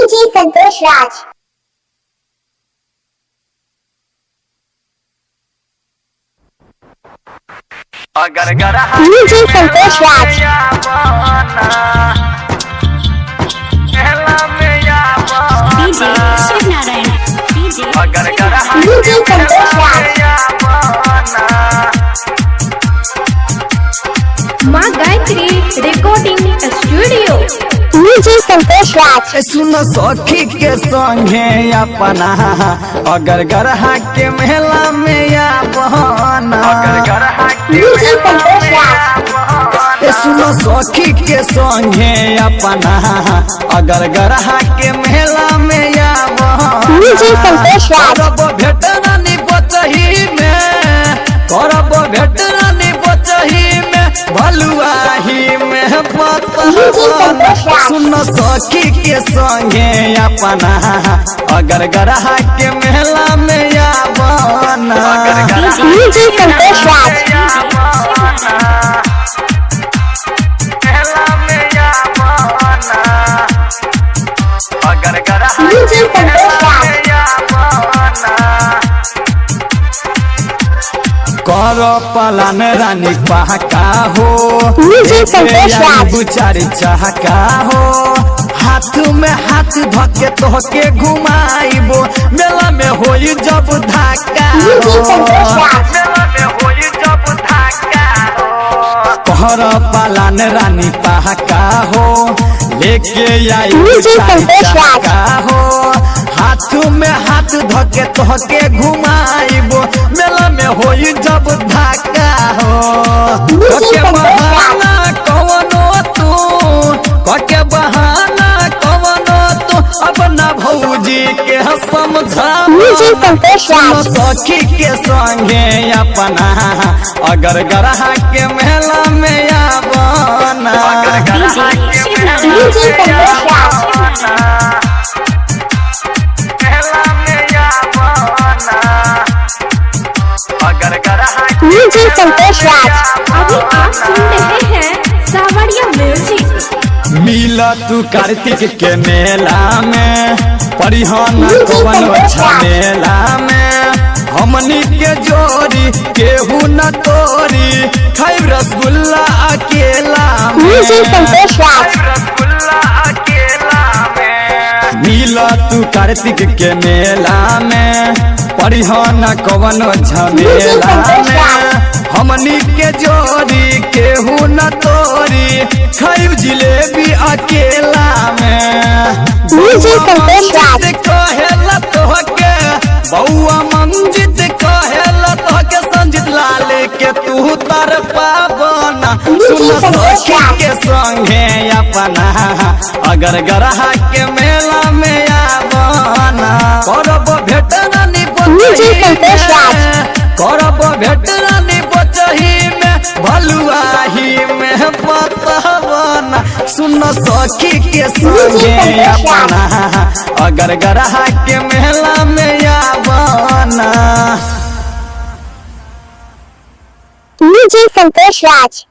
DJ Santosh Raj. अगर DJ Santosh Raj. DJ Shiv Narayan DJ DJ Santosh Raj. माँ Gayatri recording studio. DJ Santosh Raj. सुन सखी के संगे अपना अगर गरहा के मेला में या बहाना डीजे संतोष राज। सुन सखी के संगे अपना अगर गरहा के मेला में या बहाना डीजे संतोष राज। करब भेटरानी बचही में करब भेटरानी बचही में भलुआही में सुन सखी के संगे अपना अगर गरहा के मेला में या बहाना डीजे संतोष राज। डीजे संतोष राज। कर पलान रानी पहका हो डीजे संतोष राज। बुचारी चहका हो हाथ में हाथ धके तोहके घुमाइबो मेला में होई जब धक्का डीजे संतोष राज। कर पलान रानी पहका हो लेके आई डीजे संतोष राज। चहका हो हाथ में हाथ धके तोहके घुमाइबो मेला में होई जब धक्का हो डीजे कके संतोष राज। बहाना कवनो तू कके बहाना कवनो तू अपना भौजी के समझा डीजे संतोष राज। सखी के संगे अपना अगर गरहा के मेला में आवाना डीजे संतोष राज। डीजे संतोष राज। अभी आप सुन रहे हैं सावरिया म्यूजिक। मिला तू कार्तिक के मेला में परिहन कवन झमेला में हमनी के जोड़ी केहू न तोरी खाई रसगुल्ला अकेला डीजे संतोष राज। मिला तू कार्तिक के मेला में परिहन कवन झमेला में हमनी के जोड़ी केहू न तोरी खाई जिलेबी अकेला में डीजे संतोष राज। कहेला तोहके बउआ मंजित कहेला तोहके संजित लाल के तू तर पावना सुन सखी के संगे अपना अगर गरहा के मेला में आवाना करब भेटरानी डीजे संतोष राज। करब भेटरानी बचही में भलुआही में पतवाना सुन सखी के संगे अपना अगर गरहा के मेला में आवाना डीजे संतोष राज।